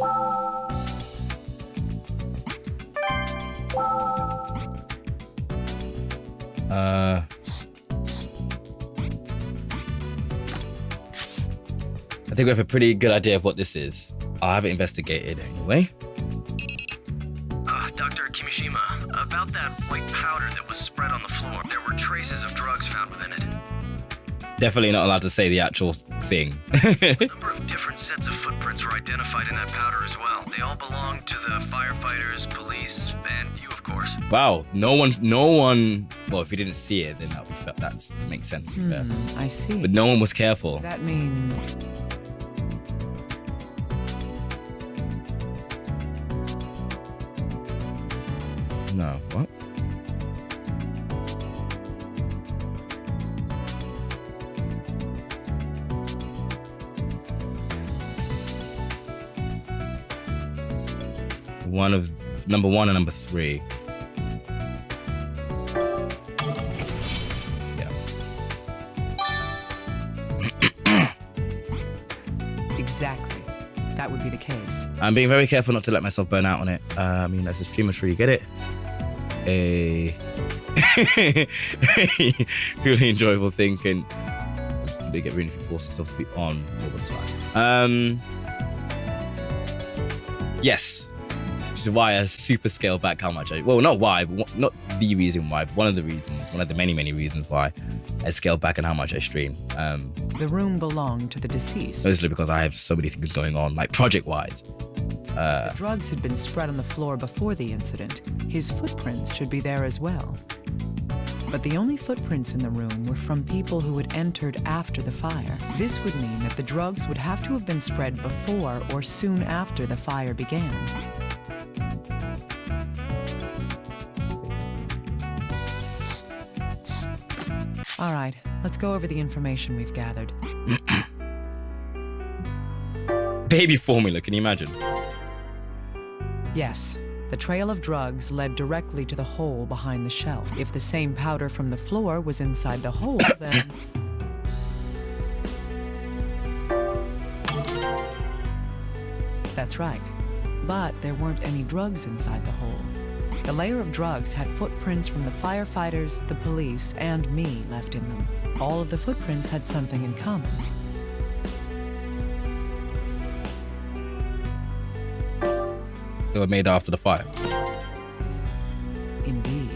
I think we have a pretty good idea of what this is. I'll have it investigated anyway. Dr. Kimishima, about that white powder that was spread on the floor, there were traces of drugs found within it. Definitely not allowed to say the actual thing. A number of different sets of footprints were identified in that powder as well. They all belonged to the firefighters, police, and you, of course. Wow, no one. Well, if you didn't see it, then that makes sense. I see. But no one was careful. That means... No, what? One of number 1 and number 3. Yeah. Exactly. That would be the case. I'm being very careful not to let myself burn out on it. As a streamer, sure you get it. A really enjoyable thing, and obviously they get really force yourself to be on all the time. Yes, which is why I super scaled back how much not why, but not the reason why, but one of the many reasons why I scaled back on how much I stream. The room belonged to the deceased. Mostly because I have so many things going on, like project-wise. The drugs had been spread on the floor before the incident. His footprints should be there as well. But the only footprints in the room were from people who had entered after the fire. This would mean that the drugs would have to have been spread before or soon after the fire began. All right, let's go over the information we've gathered. Baby formula, can you imagine? Yes, the trail of drugs led directly to the hole behind the shelf. If the same powder from the floor was inside the hole, then... That's right. But there weren't any drugs inside the hole. The layer of drugs had footprints from the firefighters, the police, and me left in them. All of the footprints had something in common. They were made after the fire. Indeed.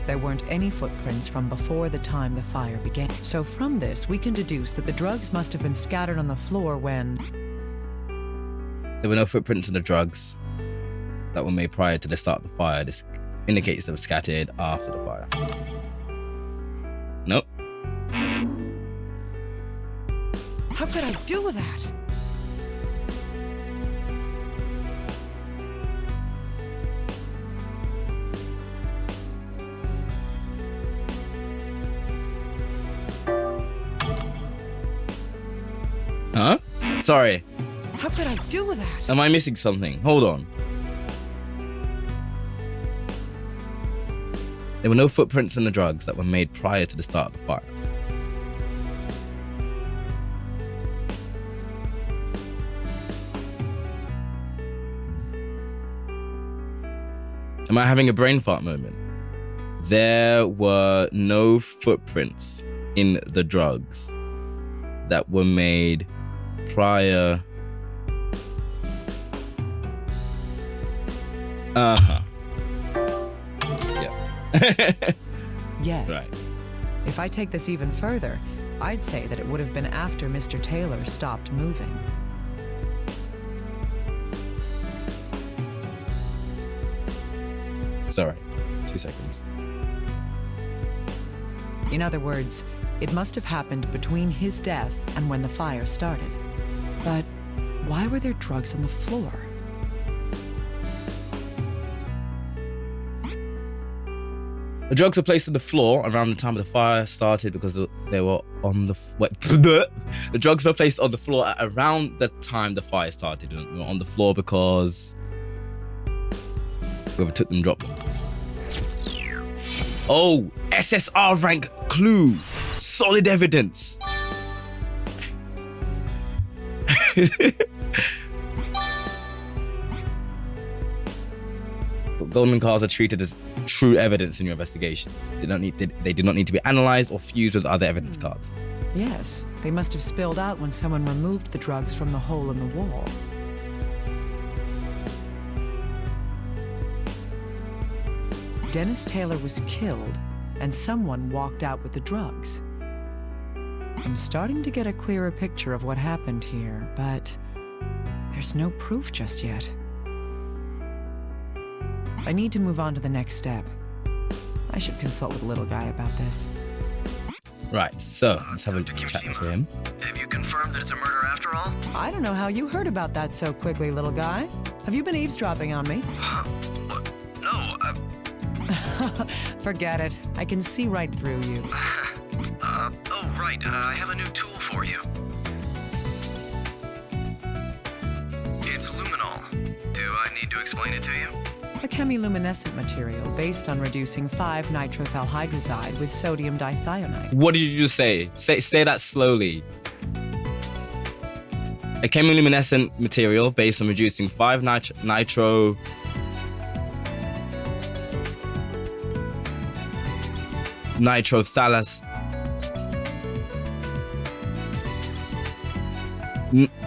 There weren't any footprints from before the time the fire began. So from this, we can deduce that the drugs must have been scattered on the floor when... There were no footprints in the drugs that were made prior to the start of the fire. This indicates they were scattered after the fire. Nope. How could I do that? Huh? Sorry. How could I do that? Am I missing something? Hold on. There were no footprints in the drugs that were made prior to the start of the fire. Am I having a brain fart moment? There were no footprints in the drugs that were made prior. Yeah. Yes. Right. If I take this even further, I'd say that it would have been after Mr. Taylor stopped moving. Sorry. 2 seconds. In other words, it must have happened between his death and when the fire started. But why were there drugs on the floor? The drugs were placed on the floor around the time of the fire started because they were on the... The drugs were placed on the floor at around the time the fire started. They were on the floor because whoever took them dropped them. Oh, SSR rank clue. Solid evidence. Goldman cars are treated as true evidence in your investigation. They do not need to be analyzed or fused with other evidence cards. Yes, they must have spilled out when someone removed the drugs from the hole in the wall. Dennis Taylor was killed, and someone walked out with the drugs. I'm starting to get a clearer picture of what happened here, but there's no proof just yet. I need to move on to the next step. I should consult with the little guy about this. Right, so let's have a chat to him. Have you confirmed that it's a murder after all? I don't know how you heard about that so quickly, little guy. Have you been eavesdropping on me? Huh? What? No, Forget it. I can see right through you. oh, right. I have a new tool for you. It's luminol. Do I need to explain it to you? A chemiluminescent material based on reducing 5-nitrothalhydrazide with sodium dithionite. What did you just say? Say that slowly. A chemiluminescent material based on reducing 5-nitro... Nitrothalas...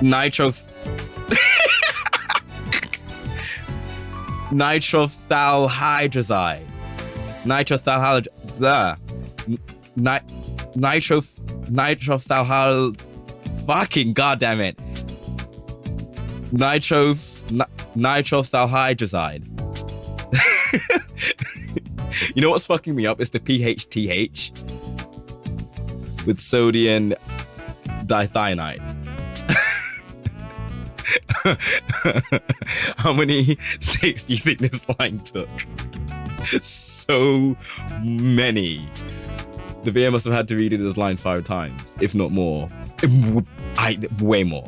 Nitro... Nitrothalhydrazide. Nitrothalhydrazide. Fucking goddamn it. Nitrothalhydrazide. You know what's fucking me up? It's the PHTH with sodium dithionite. How many takes do you think this line took? So many. The VA must have had to read it this line 5 times, if not more. Way more.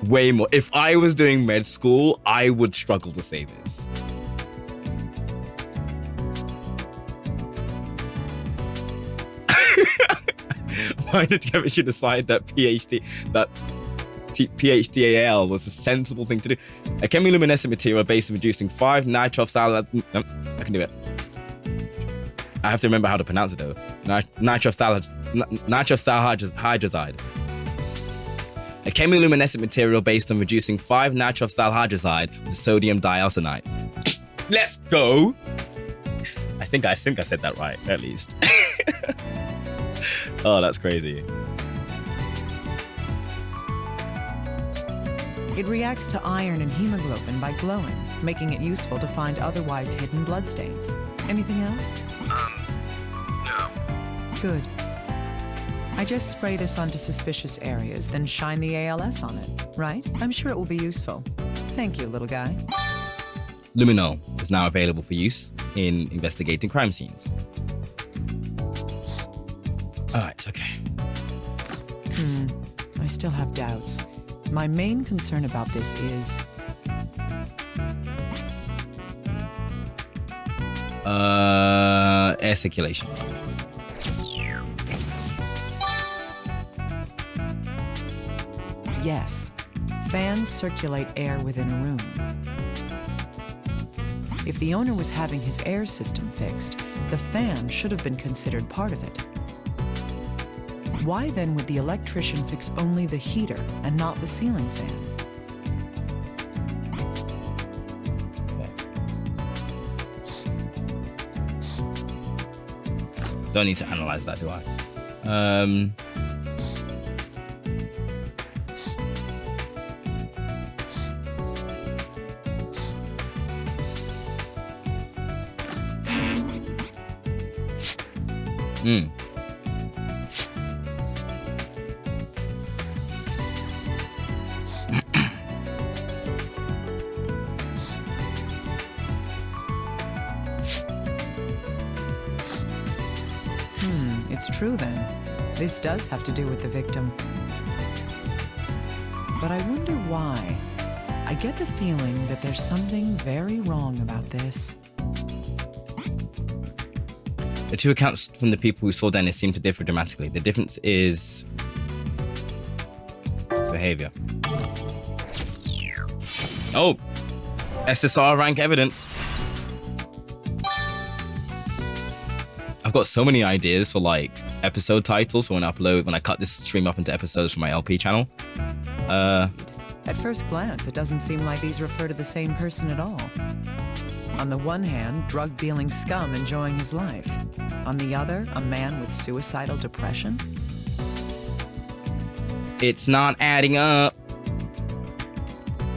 Way more. If I was doing med school, I would struggle to say this. Why did chemistry decide that PHDAL was a sensible thing to do? A chemiluminescent material based on reducing 5-nitrophthalate. I can do it. I have to remember how to pronounce it though. Nitrothalhydrazide. A chemiluminescent material based on reducing 5-nitrophthalhydrazide with sodium dialthanite. Let's go. I think I said that right, at least. Oh, that's crazy. It reacts to iron and hemoglobin by glowing, making it useful to find otherwise hidden bloodstains. Anything else? No. Good. I just spray this onto suspicious areas, then shine the ALS on it, right? I'm sure it will be useful. Thank you, little guy. Luminol is now available for use in investigating crime scenes. Alright, okay. I still have doubts. My main concern about this is... air circulation. Yes, fans circulate air within a room. If the owner was having his air system fixed, the fan should have been considered part of it. Why then would the electrician fix only the heater and not the ceiling fan? Don't need to analyze that, do I? It's true then. This does have to do with the victim. But I wonder why. I get the feeling that there's something very wrong about this. The two accounts from the people who saw Dennis seem to differ dramatically. The difference is his behavior. Oh! SSR rank evidence. I've got so many ideas for like episode titles for when I cut this stream up into episodes from my LP channel. At first glance, it doesn't seem like these refer to the same person at all. On the one hand, drug-dealing scum enjoying his life. On the other, a man with suicidal depression. It's not adding up.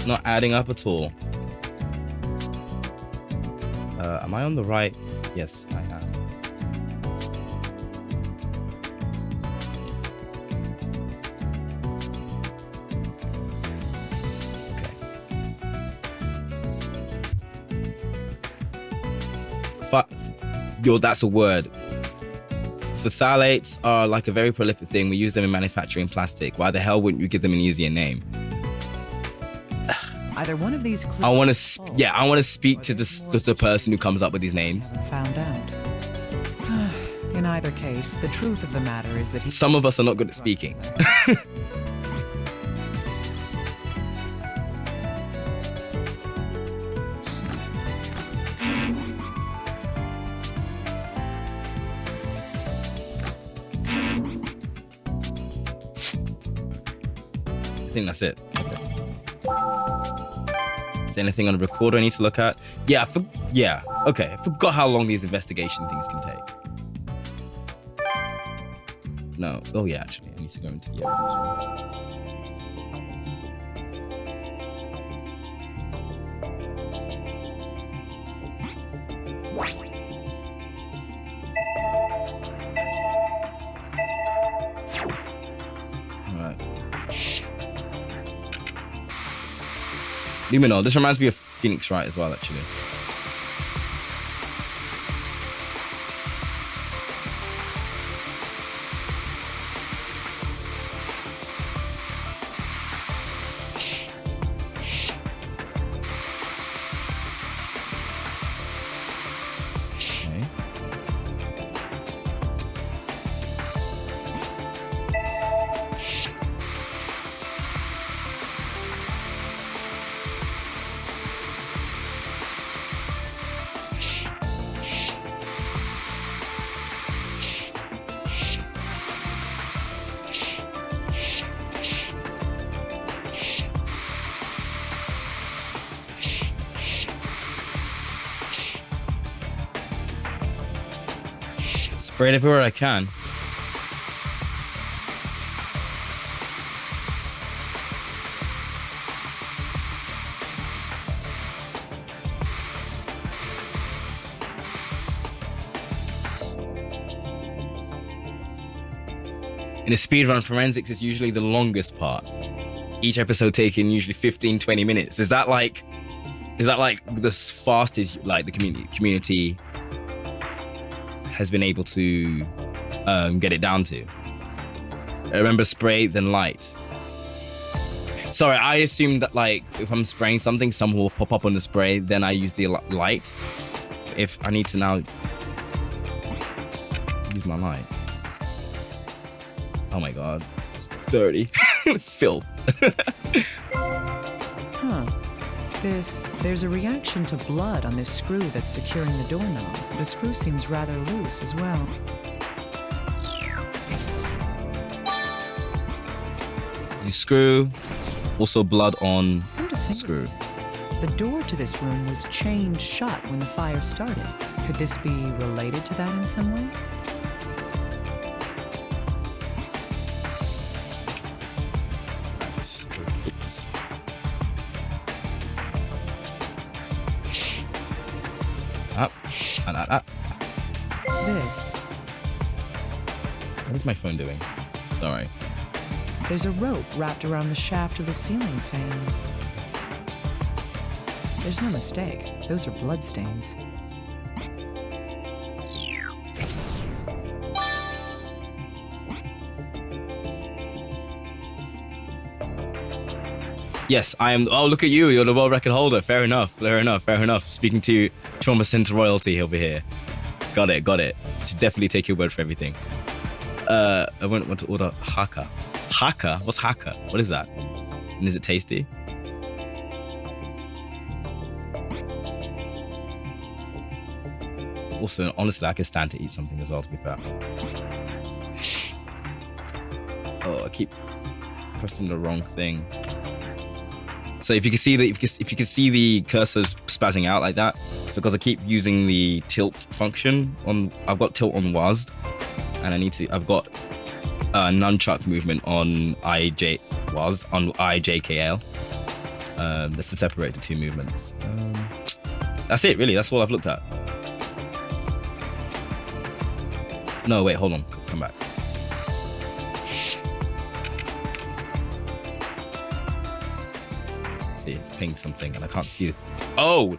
Not adding up at all. Am I on the right? Yes, I am. Yo, that's a word. Phthalates are like a very prolific thing. We use them in manufacturing plastic. Why the hell wouldn't you give them an easier name? Either one of these. I want to speak to the person who comes up with these names. Found out. In either case, the truth of the matter is that some of us are not good at speaking. I think that's it. Okay. Is there anything on the recorder I need to look at? Yeah, okay. I forgot how long these investigation things can take. No. Oh yeah, actually, I need to go into the evidence Luminol. This reminds me of Phoenix Wright as well, actually. Spray it everywhere I can. In a speedrun, forensics is usually the longest part. Each episode taking usually 15-20 minutes. Is that like the fastest like the community has been able to get it down to? I remember spray then light. Sorry, I assumed that like if I'm spraying something, some will pop up on the spray, then I use the light. If I need to now use my light. Oh my god, it's dirty. Filth. Huh. There's a reaction to blood on this screw that's securing the doorknob. The screw seems rather loose as well. The screw, also blood on the screw. The door to this room was chained shut when the fire started. Could this be related to that in some way? Oops. Up and up. This. What is my phone doing? Sorry. There's a rope wrapped around the shaft of the ceiling fan. There's no mistake. Those are bloodstains. Yes, I am. Oh, look at you. You're the world record holder. Fair enough. Speaking to Trauma Center royalty over here. Got it. Should definitely take your word for everything. I want to order haka. Haka? What's haka? What is that? And is it tasty? Also, honestly, I could stand to eat something as well, to be fair. Oh, I keep pressing the wrong thing. So if you can see the cursor spazzing out like that, so because I keep using the tilt function on, I've got tilt on WASD, and I've got nunchuck movement on WASD on IJKL. That's to separate the two movements. That's it, really. That's all I've looked at. No, wait, hold on. Come back. See, it's pinged something, and I can't see it. Oh!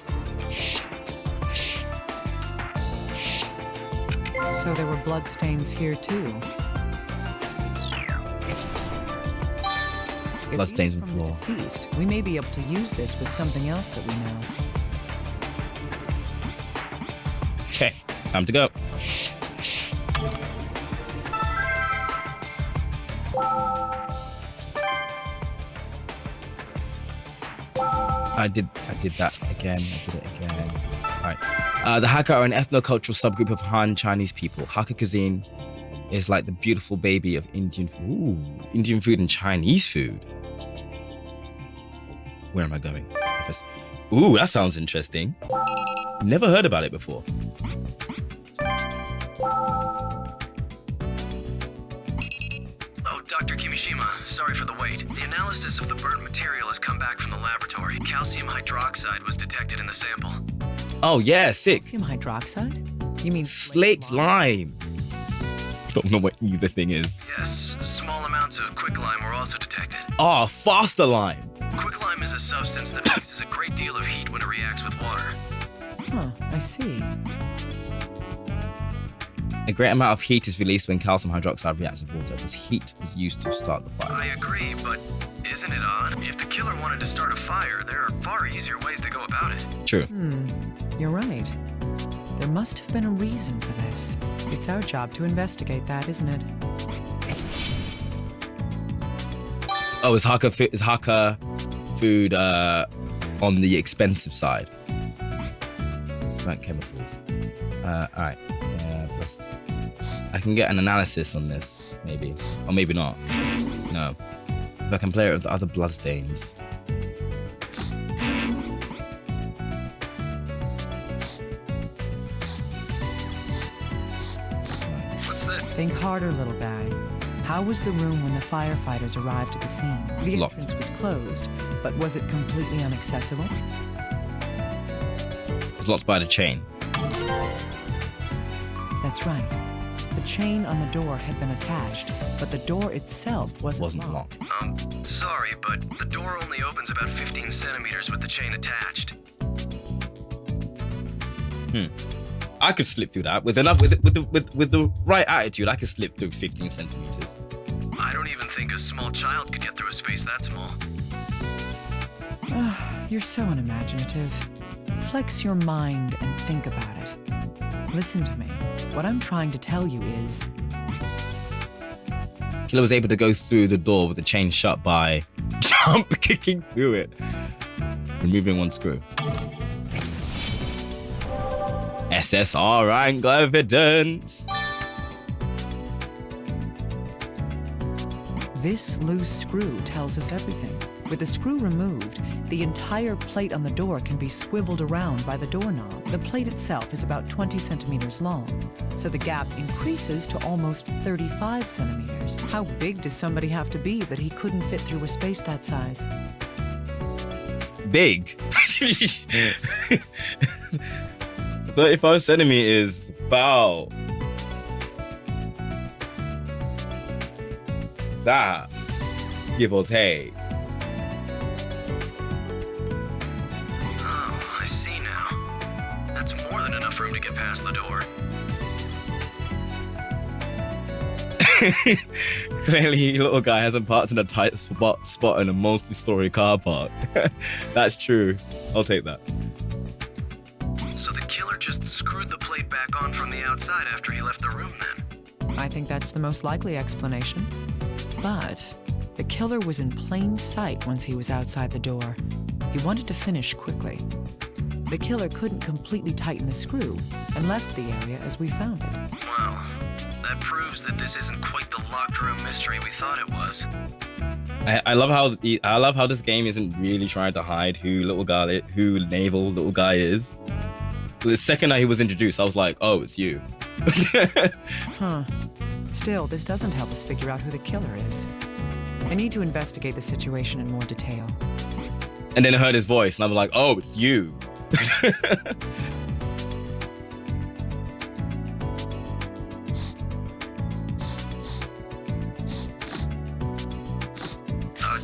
So there were bloodstains here too. Bloodstains on the From floor. Deceased, we may be able to use this with something else that we know. Okay, time to go. I did that again. I did it again. All right. The Hakka are an ethno-cultural subgroup of Han Chinese people. Hakka cuisine is like the beautiful baby of Indian food. Ooh, Indian food and Chinese food. Where am I going? Ooh, that sounds interesting. Never heard about it before. Oh, Dr. Kimishima, sorry for the wait. The analysis of the burnt material has come back from the laboratory. Calcium hydroxide was detected in the sample. Oh yeah, sick. Calcium hydroxide? You mean Slaked lime. Don't know what either thing is. Yes, small amounts of quicklime were also detected. Oh, faster lime. Quicklime is a substance that releases a great deal of heat when it reacts with water. Huh, I see. A great amount of heat is released when calcium hydroxide reacts with water. This heat was used to start the fire. I agree, but isn't it odd? If the killer wanted to start a fire, there are far easier ways to go about it. True. You're right. There must have been a reason for this. It's our job to investigate that, isn't it? Oh, is Hakka food on the expensive side? Like chemicals. Alright. Yeah, I can get an analysis on this, maybe. Or maybe not. No. If I can play it with the other bloodstains. What's that? Think harder, little guy. How was the room when the firefighters arrived at the scene? The Locked. entrance was closed, but was it completely inaccessible? It was locked by the chain. That's right. The chain on the door had been attached, but the door itself wasn't Locked. Sorry, but the door only opens about 15 centimeters with the chain attached. I could slip through that with the right attitude. I could slip through 15 centimeters. I don't even think a small child could get through a space that small. You're so unimaginative. Flex your mind and think about it. Listen to me. What I'm trying to tell you is... Killer was able to go through the door with the chain shut by jump kicking through it, removing one screw. SSR angle evidence. This loose screw tells us everything. With the screw removed, the entire plate on the door can be swiveled around by the doorknob. The plate itself is about 20 centimeters long, so the gap increases to almost 35 centimeters. How big does somebody have to be that he couldn't fit through a space that size? Big. 35 centimeters. Wow. That, give or take. Oh, I see now. That's more than enough room to get past the door. Clearly, little guy hasn't parked in a tight spot in a multi-story car park. That's true. I'll take that. So the killer just screwed the plate back on from the outside after he left the room then? I think that's the most likely explanation. But the killer was in plain sight once he was outside the door. He wanted to finish quickly. the killer couldn't completely tighten the screw and left the area as we found it. Wow. That proves that this isn't quite the locked room mystery we thought it was. I love how this game isn't really trying to hide who Naval little guy is. The second that he was introduced, I was like, oh, it's you. Huh. Still, this doesn't help us figure out who the killer is. I need to investigate the situation in more detail. And then I heard his voice, and I'm like, oh, it's you.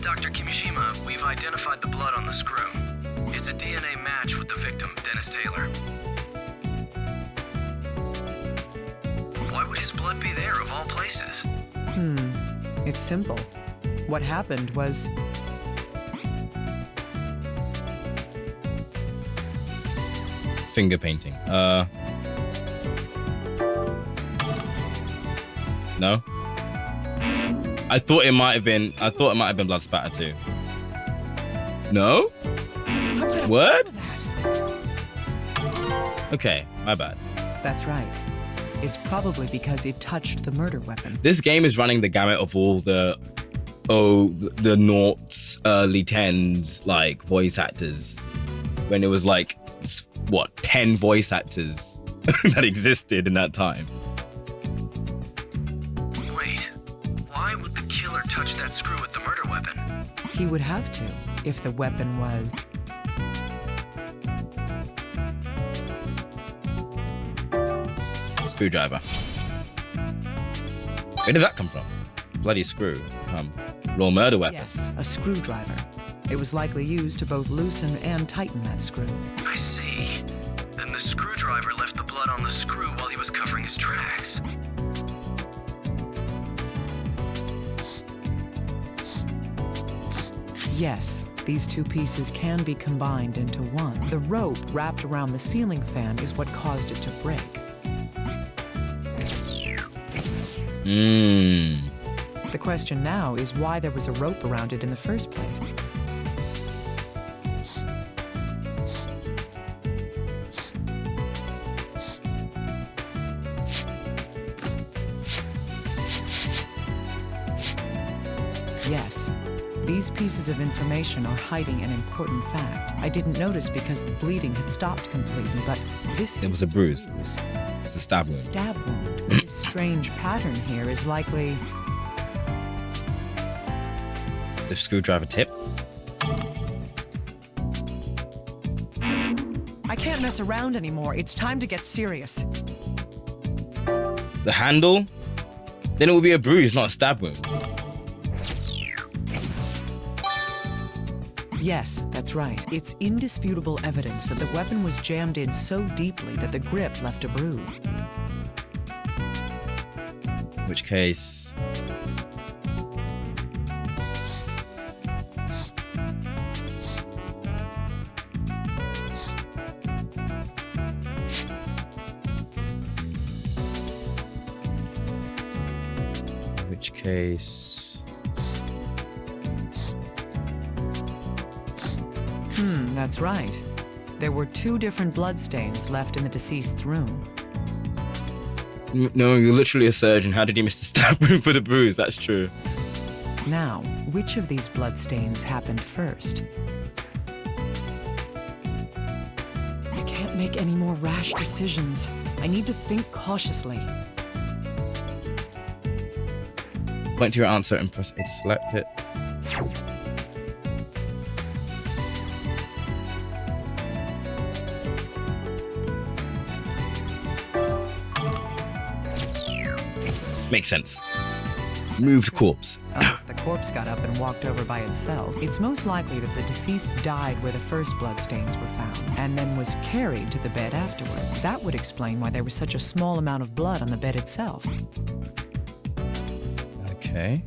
Dr. Kimishima, we've identified the blood on the screw. It's a DNA match with the victim, Dennis Taylor. Why would his blood be there, of all places? It's simple. What happened was... Finger painting. No? I thought it might have been blood spatter too. No? Word? Okay, my bad. That's right. It's probably because it touched the murder weapon. This game is running the gamut of all the noughts, early 10s, like, voice actors. When it was like, what, 10 voice actors that existed in that time. Wait, why would the killer touch that screw with the murder weapon? He would have to, if the weapon was... Screwdriver. Where did that come from? Bloody screw. Raw murder weapon. Yes, a screwdriver. It was likely used to both loosen and tighten that screw. I see. Then the screwdriver left the blood on the screw while he was covering his tracks. Yes, these two pieces can be combined into one. The rope wrapped around the ceiling fan is what caused it to break. The question now is why there was a rope around it in the first place. Yes, these pieces of information are hiding an important fact. I didn't notice because the bleeding had stopped completely, but this... It was a bruise. It's a stab wound. Stab wound. This strange pattern here is likely... The screwdriver tip. I can't mess around anymore. It's time to get serious. The handle? Then it would be a bruise, not a stab wound. Yes, that's right. It's indisputable evidence that the weapon was jammed in so deeply that the grip left a bruise. In which case... That's right. There were 2 different bloodstains left in the deceased's room. No, you're literally a surgeon. How did you miss the stab wound for the bruise? That's true. Now, which of these bloodstains happened first? I can't make any more rash decisions. I need to think cautiously. Point to your answer and press A to select it. Makes sense. Moved corpse. Unless the corpse got up and walked over by itself, it's most likely that the deceased died where the first bloodstains were found, and then was carried to the bed afterward. That would explain why there was such a small amount of blood on the bed itself. Okay.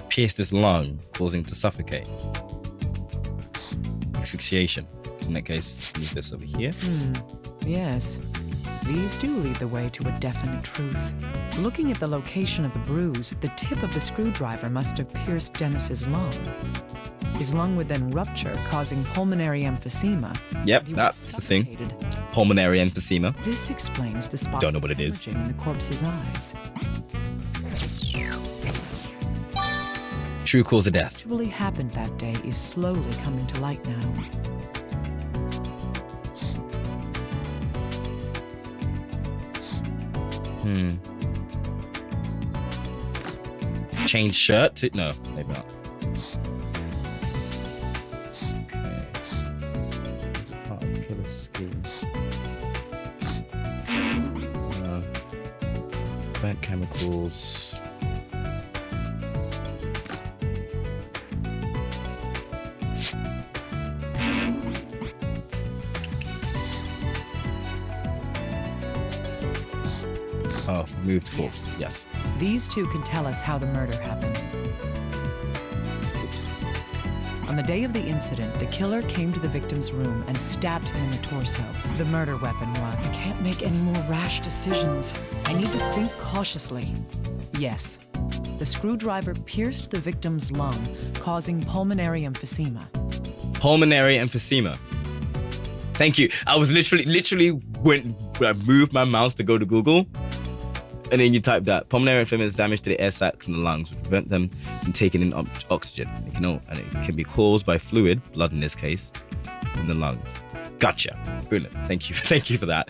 Pierced his lung, causing him to suffocate. Asphyxiation. So in that case, let's move this over here. Yes. These do lead the way to a definite truth. Looking at the location of the bruise, the tip of the screwdriver must have pierced Dennis's lung. His lung would then rupture, causing pulmonary emphysema. Yep, and he would that's the thing. suffocated. Pulmonary emphysema. This explains the spots Don't know of what it is. hemorrhaging in the corpse's eyes. True cause of death. What actually happened that day is slowly coming to light now. Change shirt to... No, maybe not. Okay. Is it part of the killer's scheme? Burnt chemicals. Oh, moved corpse. Yes. These two can tell us how the murder happened. On the day of the incident, the killer came to the victim's room and stabbed him in the torso. The murder weapon was, I can't make any more rash decisions. I need to think cautiously. Yes. The screwdriver pierced the victim's lung, causing pulmonary emphysema. Pulmonary emphysema. Thank you. I was literally went, I moved my mouse to go to Google. And then you type that. Pulmonary emphysema is damage to the air sacs in the lungs, which prevent them from taking in oxygen. It can be caused by fluid, blood in this case, in the lungs. Gotcha. Brilliant. Thank you. Thank you for that.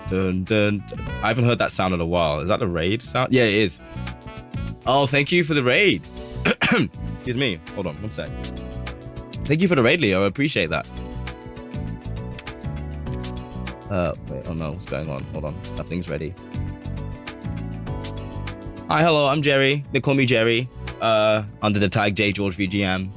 Dun, dun, dun. I haven't heard that sound in a while. Is that the raid sound? Yeah, it is. Oh, thank you for the raid. Excuse me. Hold on one sec. Thank you for the raid, Leo. I appreciate that. Wait, oh no, what's going on? Hold on, nothing's ready. Hi, hello, I'm Jerry. They call me Jerry, under the tag J George VGM.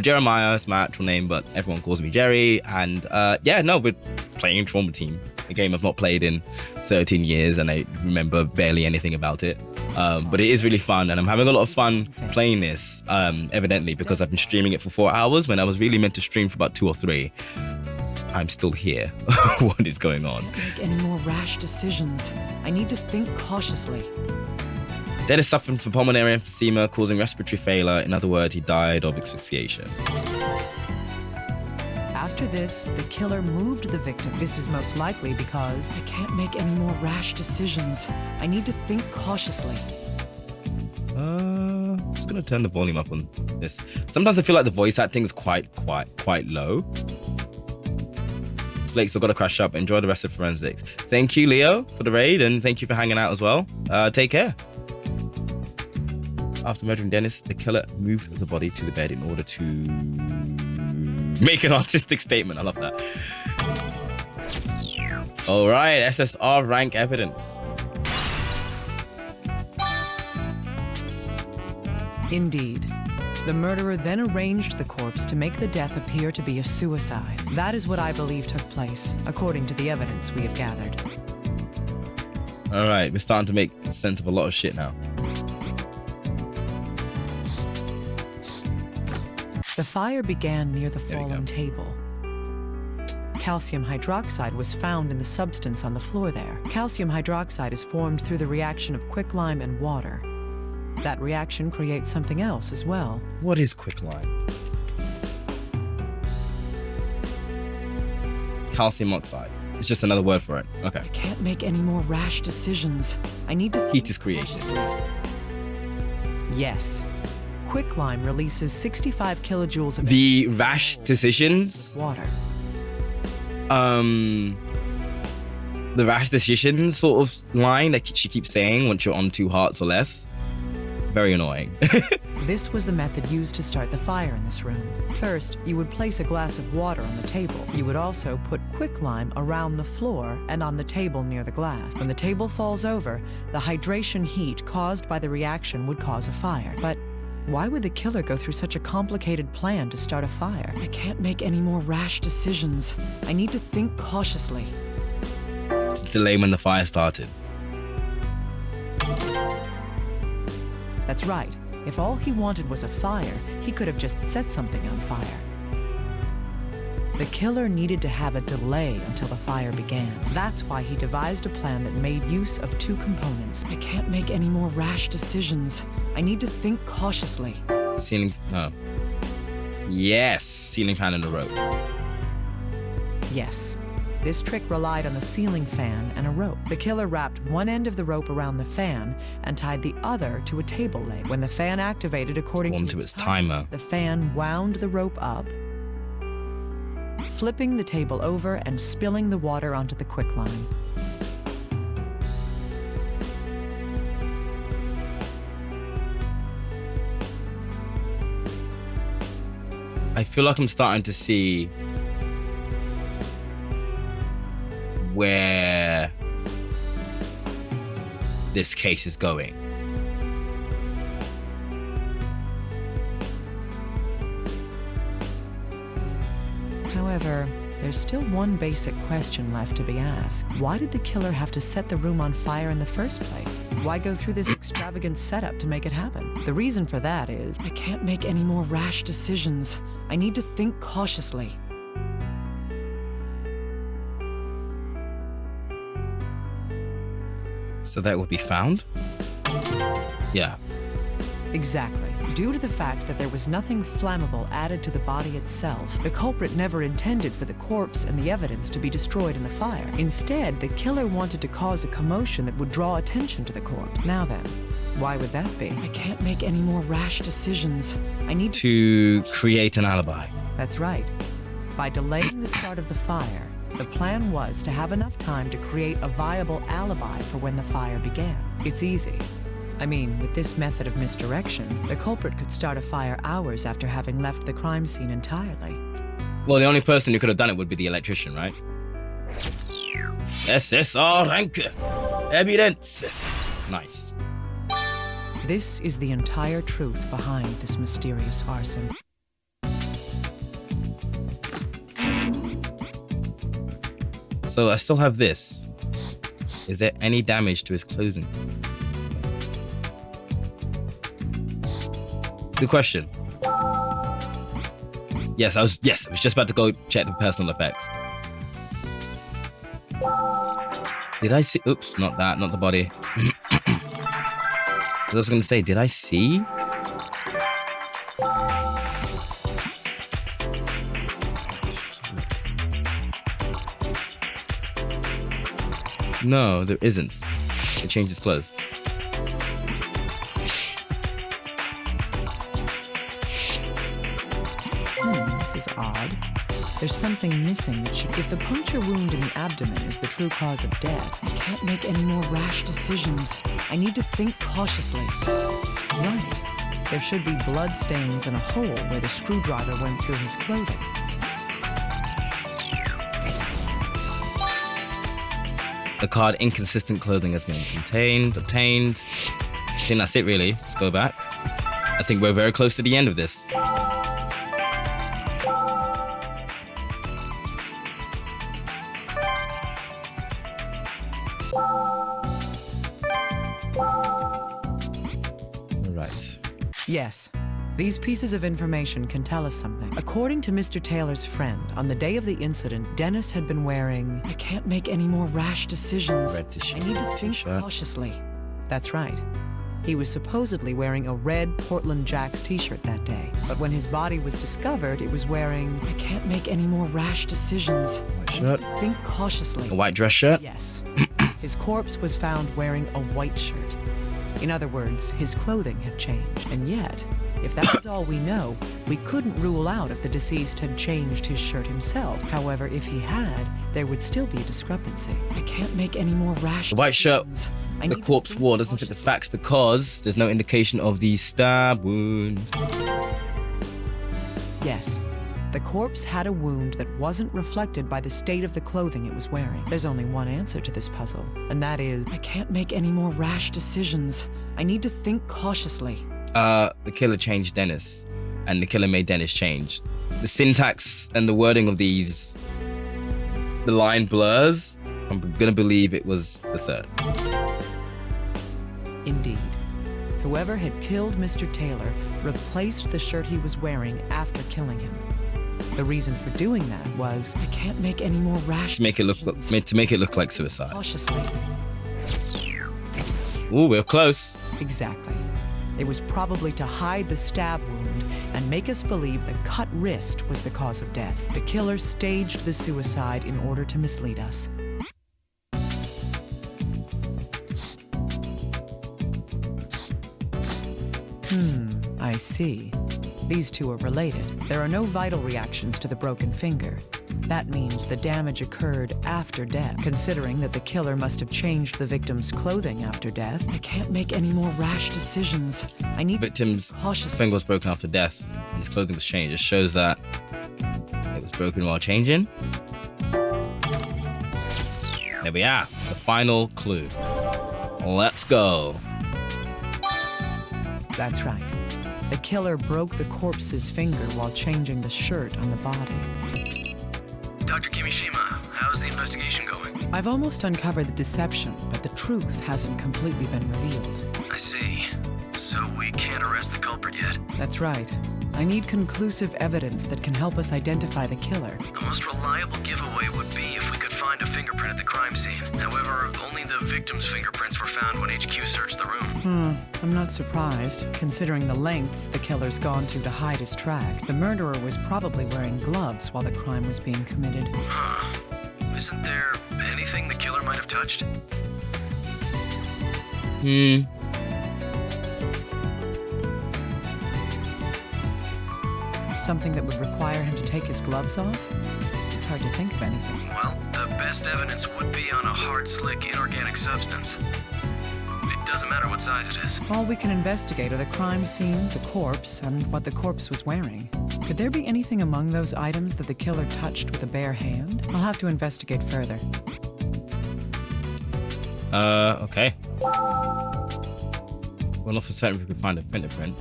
Jeremiah is my actual name, but everyone calls me Jerry. And yeah, no, we're playing Trauma Team, a game I've not played in 13 years, and I remember barely anything about it. But it is really fun, and I'm having a lot of fun playing this, evidently, because I've been streaming it for 4 hours when I was really meant to stream for about 2 or 3. I'm still here. What is going on? I can't make any more rash decisions. I need to think cautiously. Dead is suffering from pulmonary emphysema causing respiratory failure. In other words, he died of asphyxiation. After this, the killer moved the victim. This is most likely because I can't make any more rash decisions. I need to think cautiously. I'm just gonna turn the volume up on this. Sometimes I feel like the voice acting is quite low. Lakes, I've got to crash up. Enjoy the rest of forensics. Thank you, Leo, for the raid, and thank you for hanging out as well. Take care. After murdering Dennis, the killer moved the body to the bed in order to make an artistic statement. I love that. All right, SSR rank evidence. Indeed. The murderer then arranged the corpse to make the death appear to be a suicide. That is what I believe took place, according to the evidence we have gathered. All right, we're starting to make sense of a lot of shit now. The fire began near the fallen table. Calcium hydroxide was found in the substance on the floor there. Calcium hydroxide is formed through the reaction of quicklime and water. That reaction creates something else as well. What is quicklime? Calcium oxide. It's just another word for it. Okay. I can't make any more rash decisions. I need to... Heat is created. Yes. Quicklime releases 65 kilojoules of... The rash decisions? Water. The rash decisions sort of line that she keeps saying once you're on 2 hearts or less. Very annoying. This was the method used to start the fire in this room. First, you would place a glass of water on the table. You would also put quicklime around the floor and on the table near the glass. When the table falls over, the hydration heat caused by the reaction would cause a fire. But why would the killer go through such a complicated plan to start a fire? I can't make any more rash decisions. I need to think cautiously. To delay when the fire started. That's right. If all he wanted was a fire, he could have just set something on fire. The killer needed to have a delay until the fire began. That's why he devised a plan that made use of two components. I can't make any more rash decisions. I need to think cautiously. Ceiling, no. Yes, ceiling fan and a rope. Yes. This trick relied on a ceiling fan and a rope. The killer wrapped one end of the rope around the fan and tied the other to a table leg. When the fan activated according to its timer, the fan wound the rope up, flipping the table over and spilling the water onto the quicklime. I feel like I'm starting to see where this case is going. However, there's still one basic question left to be asked. Why did the killer have to set the room on fire in the first place? Why go through this extravagant setup to make it happen? The reason for that is, I can't make any more rash decisions. I need to think cautiously. So that would be found? Yeah. Exactly. Due to the fact that there was nothing flammable added to the body itself, the culprit never intended for the corpse and the evidence to be destroyed in the fire. Instead, the killer wanted to cause a commotion that would draw attention to the corpse. Now then, why would that be? I can't make any more rash decisions. I need to create an alibi. That's right. By delaying the start of the fire, the plan was to have enough time to create a viable alibi for when the fire began. It's easy. I mean, with this method of misdirection, the culprit could start a fire hours after having left the crime scene entirely. Well, the only person who could have done it would be the electrician, right? SSR rank. Evidence. Nice. This is the entire truth behind this mysterious arson. So I still have this. Is there any damage to his clothing? Good question. Yes, I was just about to go check the personal effects. Did I see? Oops, not that, not the body. I was gonna say, did I see? No, there isn't. It changed his clothes. This is odd. There's something missing that should... If the puncture wound in the abdomen is the true cause of death, I can't make any more rash decisions. I need to think cautiously. Right. There should be blood stains and a hole where the screwdriver went through his clothing. The card inconsistent clothing has been obtained. I think that's it really. Let's go back. I think we're very close to the end of this. Alright. Yes. These pieces of information can tell us something. According to Mr. Taylor's friend, on the day of the incident, Dennis had been wearing, I can't make any more rash decisions. Red t-shirt. I need to think cautiously. That's right. He was supposedly wearing a red Portland Jacks t-shirt that day. But when his body was discovered, it was wearing, I can't make any more rash decisions. White shirt. I need to think cautiously. A white dress shirt? Yes. His corpse was found wearing a white shirt. In other words, his clothing had changed. And yet, if that was all we know, we couldn't rule out if the deceased had changed his shirt himself. However, if he had, there would still be a discrepancy. I can't make any more rash The white shirt decisions. the corpse wore doesn't fit the facts because there's no indication of the stab wound. Yes. The corpse had a wound that wasn't reflected by the state of the clothing it was wearing. There's only one answer to this puzzle, and that is, I can't make any more rash decisions. I need to think cautiously. The killer changed Dennis, and the killer made Dennis change. The syntax and the wording of these, the line blurs. I'm gonna believe it was the third. Indeed. Whoever had killed Mr. Taylor replaced the shirt he was wearing after killing him. The reason for doing that was, I can't make any more rash To make it look like suicide. cautiously. Ooh, we're close. Exactly. It was probably to hide the stab wound and make us believe the cut wrist was the cause of death. The killer staged the suicide in order to mislead us. I see. These two are related. There are no vital reactions to the broken finger. That means the damage occurred after death. Considering that the killer must have changed the victim's clothing after death, I can't make any more rash decisions. I need Victim's cautious. finger was broken after death, and his clothing was changed. It shows that it was broken while changing. There we are. The final clue. Let's go. That's right. The killer broke the corpse's finger while changing the shirt on the body. Dr. Kimishima, how's the investigation going? I've almost uncovered the deception, but the truth hasn't completely been revealed. I see. So we can't arrest the culprit yet. That's right. I need conclusive evidence that can help us identify the killer. The most reliable giveaway would be if we could find a fingerprint at the crime scene. However, only the victim's fingerprints were found when HQ searched the room. I'm not surprised, considering the lengths the killer's gone to hide his track. The murderer was probably wearing gloves while the crime was being committed. Huh. Isn't there anything the killer might have touched? Something that would require him to take his gloves off? It's hard to think of anything. Well, the best evidence would be on a hard, slick, inorganic substance. It doesn't matter what size it is. All we can investigate are the crime scene, the corpse, and what the corpse was wearing. Could there be anything among those items that the killer touched with a bare hand? I'll have to investigate further. Okay. Well, not for certain if we could find a fingerprint,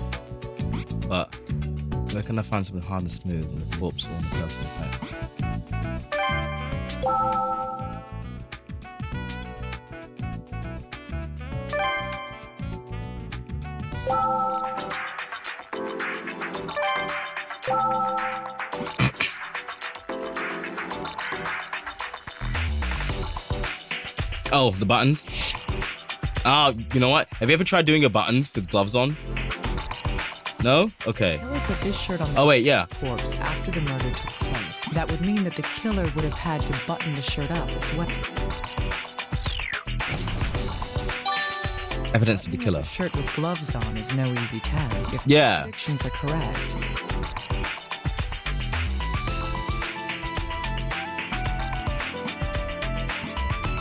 but where can I find something hard and smooth on the corpse or on the person's face? Oh, the buttons. You know what? Have you ever tried doing your buttons with gloves on? No? Okay. The killer put this shirt on the Oh, wait, yeah. corpse after the murder took place. That would mean that the killer would have had to button the shirt up as well. Evidence of the killer. A shirt with gloves on is no easy task. If Yeah. the predictions are correct,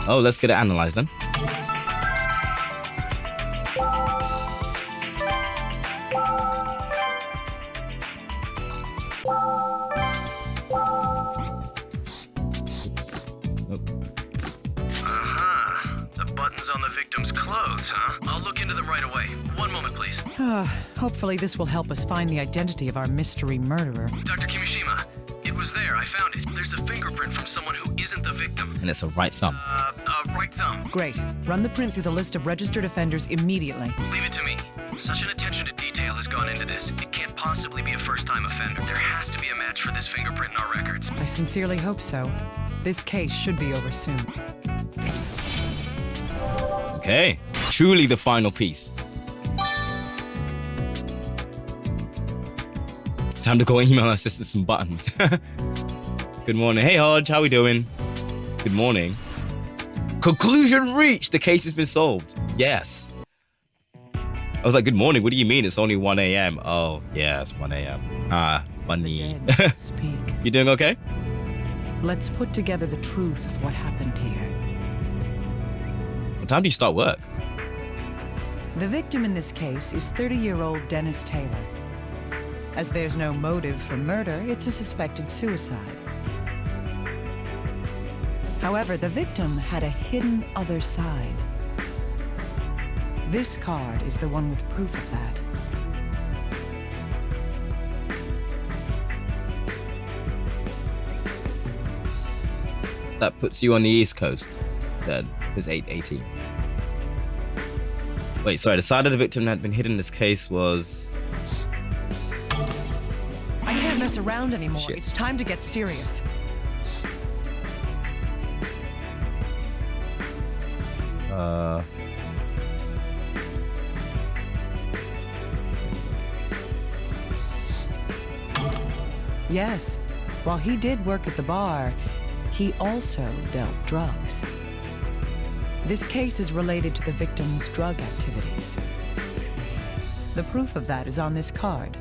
Oh, let's get it analyzed then. Aha! The buttons on the victim's clothes, huh? I'll look into them right away. One moment, please. hopefully this will help us find the identity of our mystery murderer. Dr. Kimishima, it was there. I found it. There's a fingerprint from someone who isn't the victim. And it's a right thumb. Right thumb. Great. Run the print through the list of registered offenders immediately. Leave it to me. Such an attention to detail has gone into this. It can't possibly be a first-time offender. There has to be a match for this fingerprint in our records. I sincerely hope so. This case should be over soon. Okay. Truly the final piece. Time to go email our sister some buttons. Good morning. Hey, Hodge. How we doing? Good morning. Conclusion reached. The case has been solved. Yes. I was like, good morning. What do you mean? It's only 1 a.m. Oh, yeah, it's 1 a.m. Ah, funny. The dead speak. You doing okay? Let's put together the truth of what happened here. What time do you start work? The victim in this case is 30-year-old Dennis Taylor. As there's no motive for murder, it's a suspected suicide. However, the victim had a hidden other side. This card is the one with proof of that. That puts you on the East Coast. Then there's 8:18. Wait, sorry. The side of the victim that had been hidden in this case was. I can't mess around anymore. Shit. It's time to get serious. Yes, while he did work at the bar, he also dealt drugs. This case is related to the victim's drug activities. The proof of that is on this card.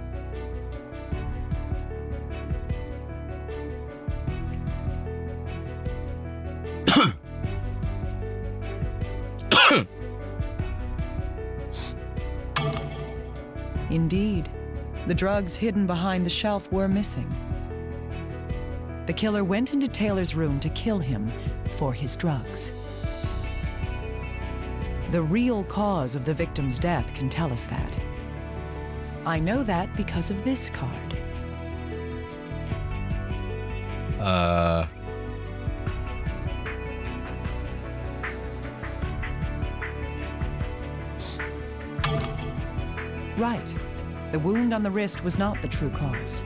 Indeed, the drugs hidden behind the shelf were missing. The killer went into Taylor's room to kill him for his drugs. The real cause of the victim's death can tell us that. I know that because of this card. Right. The wound on the wrist was not the true cause.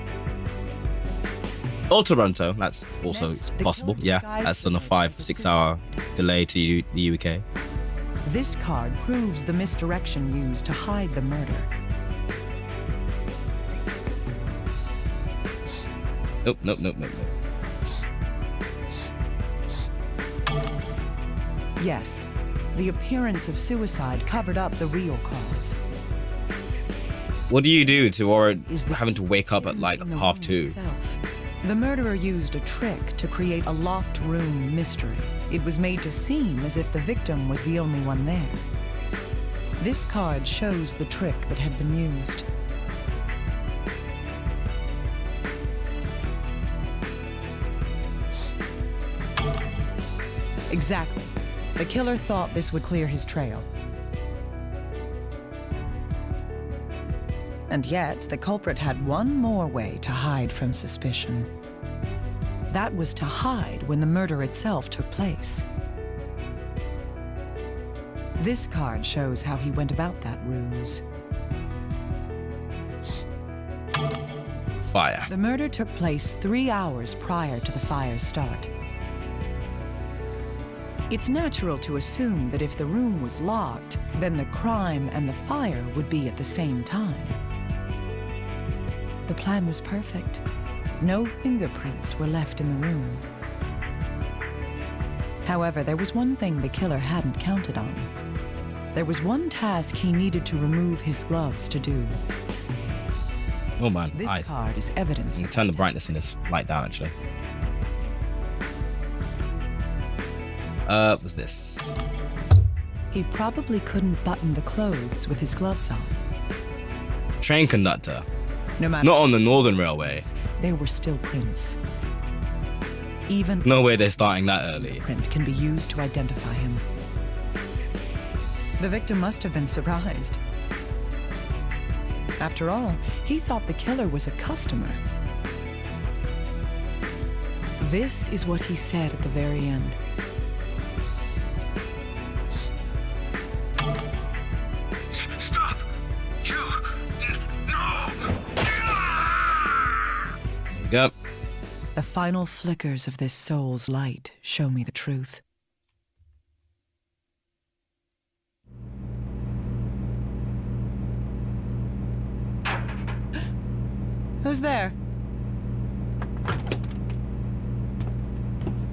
Or Toronto, that's also Next, the possible. killer Yeah, disguised that's on a himself 5-6 as a hour delay to the UK. This card proves the misdirection used to hide the murder. Nope, nope, nope, nope, nope. Yes, the appearance of suicide covered up the real cause. What do you do to warrant Is the having to wake up at like in the half room 2? itself. The murderer used a trick to create a locked room mystery. It was made to seem as if the victim was the only one there. This card shows the trick that had been used. Exactly. The killer thought this would clear his trail. And yet, the culprit had one more way to hide from suspicion. That was to hide when the murder itself took place. This card shows how he went about that ruse. Fire. The murder took place 3 hours prior to the fire's start. It's natural to assume that if the room was locked, then the crime and the fire would be at the same time. The plan was perfect. No fingerprints were left in the room. However, there was one thing the killer hadn't counted on. There was one task he needed to remove his gloves to do. Oh man, This eyes. card is evidence. I'm gonna turn the brightness in this light down actually. What's this? He probably couldn't button the clothes with his gloves on. Train conductor. No matter Not on the Northern Railway. there were still prints. Even No way they're starting that early. print can be used to identify him. The victim must have been surprised. After all, he thought the killer was a customer. This is what he said at the very end. Stop! You! No! There we go. The final flickers of this soul's light show me the truth. Who's there?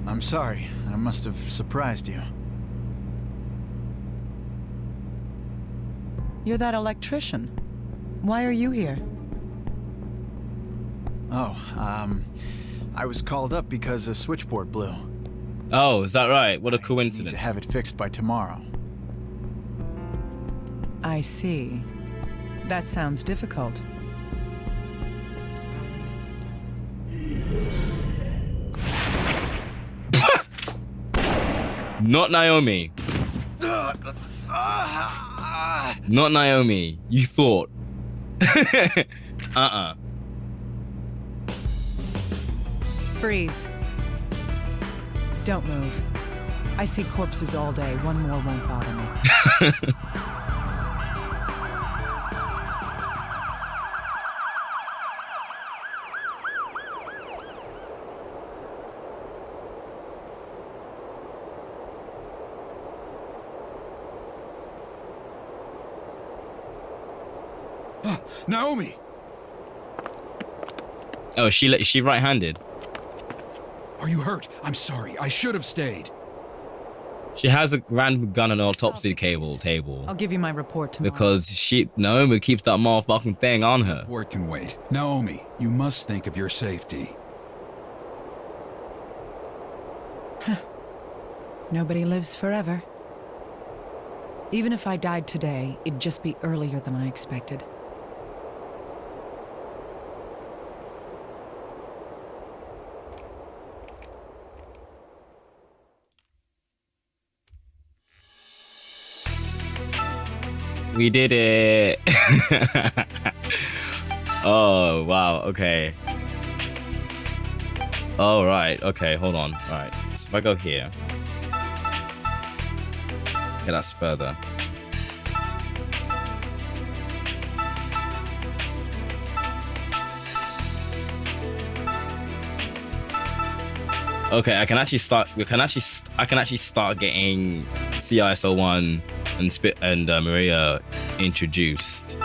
I'm sorry. I must have surprised you. You're that electrician. Why are you here? Oh, I was called up because a switchboard blew. Oh, is that right? What a Need coincidence. to have it fixed by tomorrow. I see. That sounds difficult. Not Naomi. Not Naomi. You thought. Freeze. Don't move. I see corpses all day. One more won't bother me. Naomi! Oh, is she right-handed? Are you hurt? I'm sorry. I should have stayed. She has a random gun on an autopsy table. I'll give you my report tomorrow. Because Naomi keeps that motherfucking thing on her. Work can wait. Naomi, you must think of your safety. Nobody lives forever. Even if I died today, it'd just be earlier than I expected. We did it. Oh, wow. Okay. All right. Okay, hold on. All right. So if I go here. Okay, that's further. Okay, I can actually start. I can actually start getting CISO1 and Maria introduced.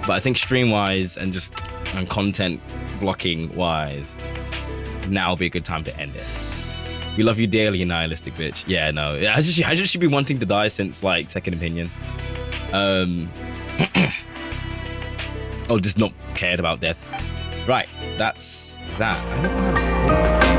But I think stream-wise and content blocking wise, now would be a good time to end it. We love you dearly, you nihilistic bitch. Yeah, no, I just should be wanting to die since like Second Opinion. Oh, just not cared about death. Right, that's that. I don't know how to say that.